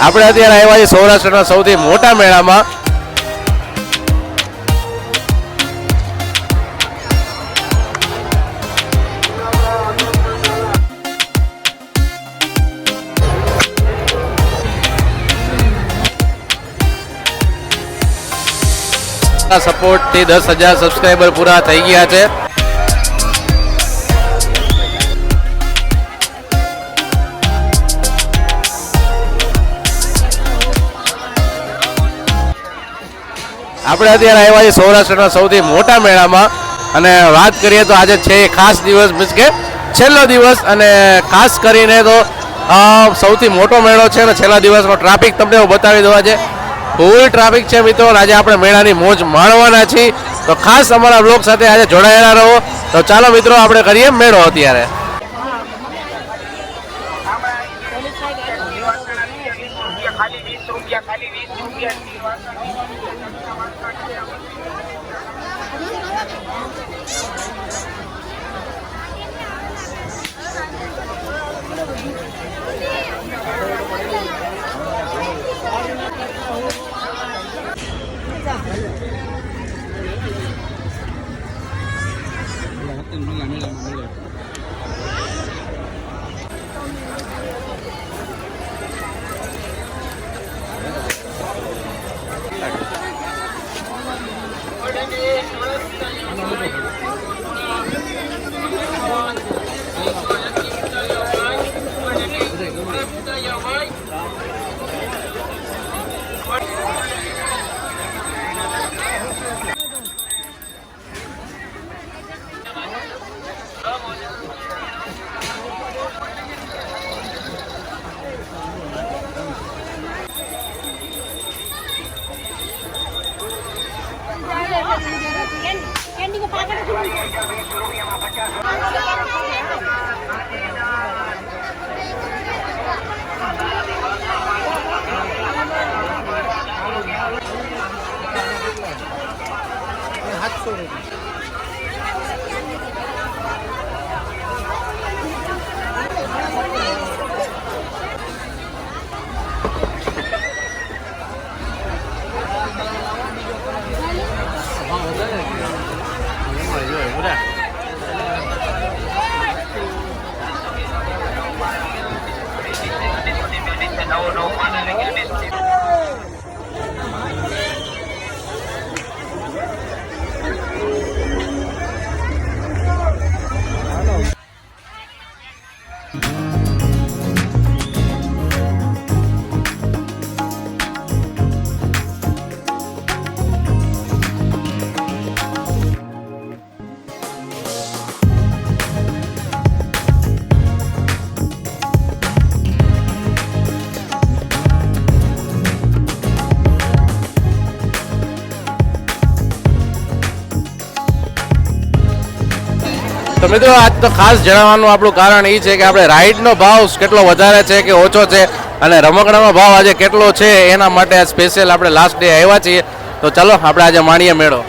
આપણે અત્યારે આવ્યા છીએ સૌરાષ્ટ્રના સૌથી મોટા મેળામાં. સપોર્ટથી 10,000 સબસ્ક્રાઈબર પૂરા થઈ ગયા છે. આપણે અત્યારે આવ્યા છીએ સૌરાષ્ટ્રના સૌથી મોટા મેળામાં અને વાત કરીએ તો આજે છે ખાસ દિવસ, મીન્સ કે છેલ્લો દિવસ, અને ખાસ કરીને તો સૌથી મોટો મેળો છે અને છેલ્લા દિવસનો ટ્રાફિક તમને હું બતાવી દઉં. આજે ફૂલ ટ્રાફિક છે મિત્રો. આજે આપણે મેળાની મોજ માણવાના છીએ, તો ખાસ અમારા બ્લોગ સાથે આજે જોડાયેલા રહો. તો ચાલો મિત્રો આપણે કરીએ મેળો. અત્યારે તો મિત્રો આજ તો ખાસ જણાવવાનું આપણું કારણ એ છે કે આપણે રાઈડનો ભાવ કેટલો વધારે છે કે ઓછો છે અને રમકડાનો ભાવ આજે કેટલો છે એના માટે આ સ્પેશિયલ આપણે લાસ્ટ ડે આવ્યા છીએ. તો ચલો આપણે આજે માણીએ મેળો.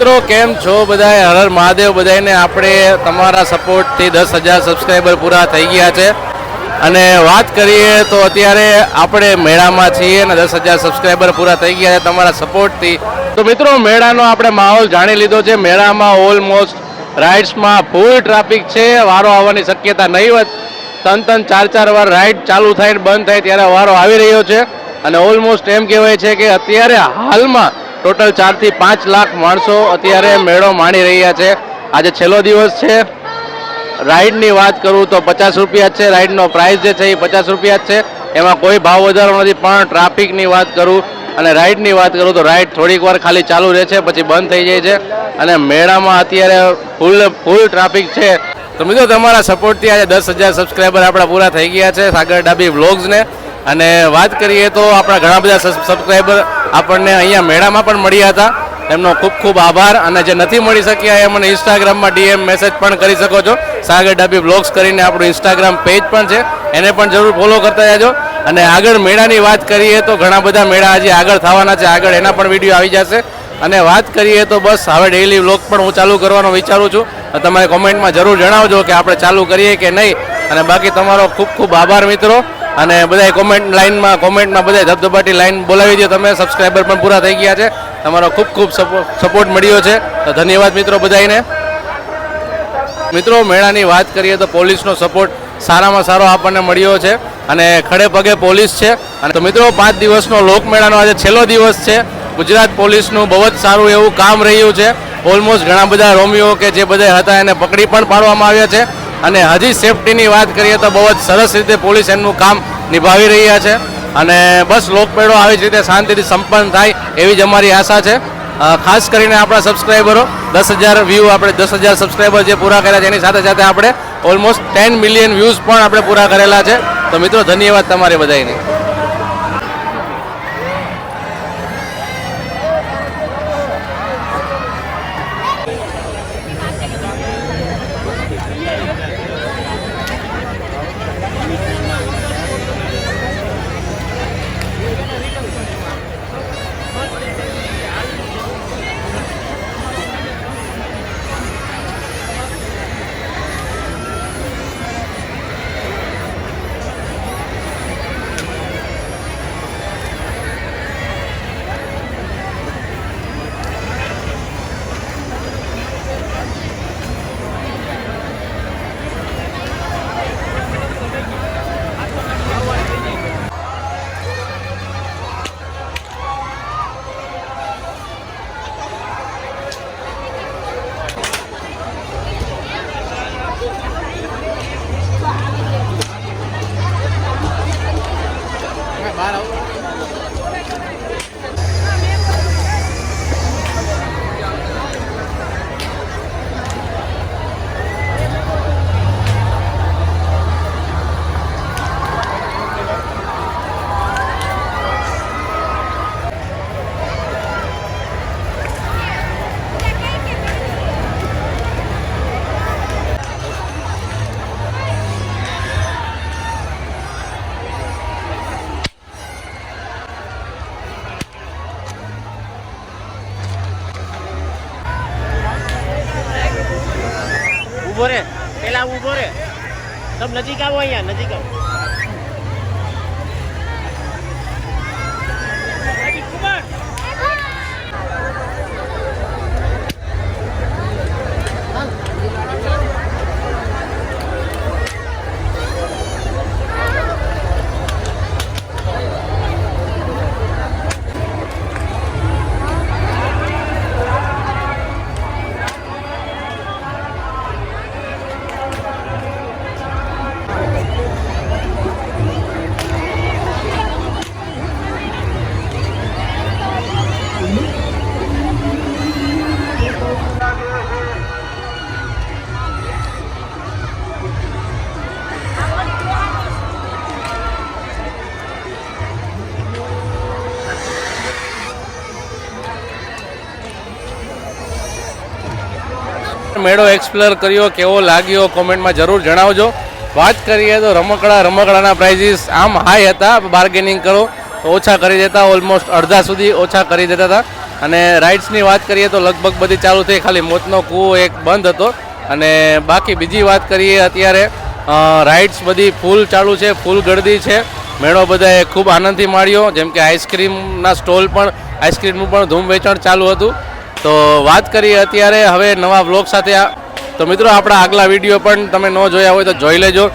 મિત્રો કેમ છો બધાએ? હર હર મહાદેવ બધાને. આપણે તમારા સપોર્ટથી 10,000 સબસ્ક્રાઈબર પૂરા થઈ ગયા છે અને વાત કરીએ તો અત્યારે આપણે મેળામાં છીએ અને 10,000 સબસ્ક્રાઈબર પૂરા થઈ ગયા છે તમારા સપોર્ટથી. તો મિત્રો મેળાનો આપણે માહોલ જાણી લીધો છે. મેળામાં ઓલમોસ્ટ રાઇડ્સમાં ફૂલ ટ્રાફિક છે. વારો આવવાની શક્યતા નહીવત. 3-4 વાર રાઇડ ચાલુ થાય બંધ થાય ત્યારે વારો આવી રહ્યો છે અને ઓલમોસ્ટ એમ કહેવાય છે કે અત્યારે હાલમાં ટોટલ 4 થી 5 લાખ માણસો અત્યારે મેળો માણી રહ્યા છે. આજે છેલ્લો દિવસ છે. રાઇડની વાત કરું તો 50 રૂપિયા જ છે. રાઇડનો પ્રાઇસ જે છે એ 50 રૂપિયા જ છે. એમાં કોઈ ભાવ વધારો નથી. પણ ટ્રાફિકની વાત કરું અને રાઇડની વાત કરું તો રાઇડ થોડીક વાર ખાલી ચાલુ રહે છે પછી બંધ થઈ જાય છે અને મેળામાં અત્યારે ફૂલ ટ્રાફિક છે. તો મિત્રો તમારા સપોર્ટથી આજે 10,000 સબસ્ક્રાઈબર આપણા પૂરા થઈ ગયા છે સાગર ડાબી વ્લોગ્સને. અને વાત કરીએ તો આપણા ઘણા બધા સબસ્ક્રાઈબર આપણને અહીંયા મેળામાં પણ મળ્યા હતા. એમનો ખૂબ ખૂબ આભાર. અને જે નથી મળી શક્યા એ મને ઇન્સ્ટાગ્રામમાં ડીએમ મેસેજ પણ કરી શકો છો. સાગર ડાબી વ્લોગ્સ કરીને આપણું ઇન્સ્ટાગ્રામ પેજ પણ છે, એને પણ જરૂર ફોલો કરતા જાજો. અને આગળ મેળાની વાત કરીએ તો ઘણા બધા મેળા હજી આગળ થવાના છે. આગળ એના પણ વિડીયો આવી જશે. અને વાત કરીએ તો બસ હવે ડેઇલી વ્લોગ પણ હું ચાલુ કરવાનો વિચારું છું. તમારે કોમેન્ટમાં જરૂર જણાવજો કે આપણે ચાલુ કરીએ કે નહીં. અને બાકી તમારો ખૂબ ખૂબ આભાર મિત્રો. અને બધા કોમેન્ટમાં બધા ધબધબાટી લાઈન બોલાવી દો. તમે સબસ્ક્રાઈબર પણ પૂરા થઈ ગયા છે. તમારો ખૂબ ખૂબ સપોર્ટ મળ્યો છે. તો ધન્યવાદ મિત્રો બધાને. મિત્રો મેળાની વાત કરીએ તો પોલીસનો સપોર્ટ સારામાં સારો આપણને મળ્યો છે અને ખડે પગે પોલીસ છે. અને તો મિત્રો 5 દિવસનો લોકમેળાનો આજે છેલ્લો દિવસ છે. ગુજરાત પોલીસનું બહુ જ સારું એવું કામ રહ્યું છે. ઓલમોસ્ટ ઘણા બધા રોમિયો કે જે બધા હતા એને પકડી પણ પાડવામાં આવ્યા છે. અને હજી સેફટીની વાત કરીએ તો બહુ જ સરસ રીતે પોલીસ એમનું કામ નિભાવી રહ્યા છે. અને બસ લોકમેળો આવી જ રીતે શાંતિથી સંપન્ન થાય એવી જ અમારી આશા છે. ખાસ કરીને આપણા સબસ્ક્રાઈબરો 10,000 વ્યૂ, આપણે 10,000 સબસ્ક્રાઈબર જે પૂરા કર્યા છે એની સાથે સાથે આપણે ઓલમોસ્ટ 10 મિલિયન વ્યૂઝ પણ આપણે પૂરા કરેલા છે. તો મિત્રો ધન્યવાદ તમારે બધાને. ઉભો રે, પેલા ઉભો રે. તમે નજીક આવો, અહીંયા નજીક આવો. મેળો એક્સપ્લોર કર્યો, કેવો લાગ્યો કોમેન્ટમાં જરૂર જણાવજો. વાત કરીએ તો રમકડાના પ્રાઇઝીસ આમ હાઈ હતા. બાર્ગેનિંગ કરો તો ઓછા કરી દેતા, ઓલમોસ્ટ અડધા સુધી ઓછા કરી દેતા હતા. અને રાઇડ્સની વાત કરીએ તો લગભગ બધી ચાલુ થઈ, ખાલી મોતનો કૂવો એક બંધ હતો. અને બાકી બીજી વાત કરીએ અત્યારે રાઇડ્સ બધી ફૂલ ચાલુ છે, ફૂલ ગળદી છે. મેળો બધાએ ખૂબ આનંદથી માણ્યો, જેમ કે આઈસ્ક્રીમના સ્ટોલ પણ, આઈસ્ક્રીમનું પણ ધૂમ વેચાણ ચાલુ હતું. તો વાત કરીએ અત્યારે હવે નવા વ્લોગ સાથે. તો મિત્રો આપણા આગલા વિડીયો પણ તમે ન જોયા હોય તો જોઈ લેજો.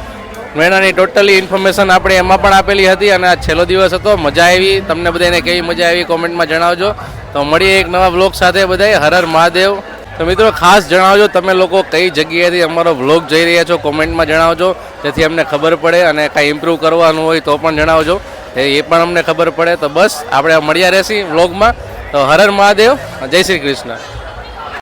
મેળાની ટોટલી ઇન્ફોર્મેશન આપણે એમાં પણ આપેલી હતી. અને આ છેલ્લો દિવસ હતો, મજા આવી. તમને બધાને કેવી મજા આવી કોમેન્ટમાં જણાવજો. તો મળીએ એક નવા વ્લોગ સાથે બધાએ. હર હર મહાદેવ. તો મિત્રો ખાસ જણાવજો તમે લોકો કઈ જગ્યાએથી અમારો વ્લોગ જોઈ રહ્યા છો, કોમેન્ટમાં જણાવજો, જેથી અમને ખબર પડે. અને કાંઈ ઇમ્પ્રૂવ કરવાનું હોય તો પણ જણાવજો, એ પણ અમને ખબર પડે. તો બસ આપણે મળ્યા રહેશી વ્લોગમાં. તો હર હર મહાદેવ, જય શ્રી કૃષ્ણ.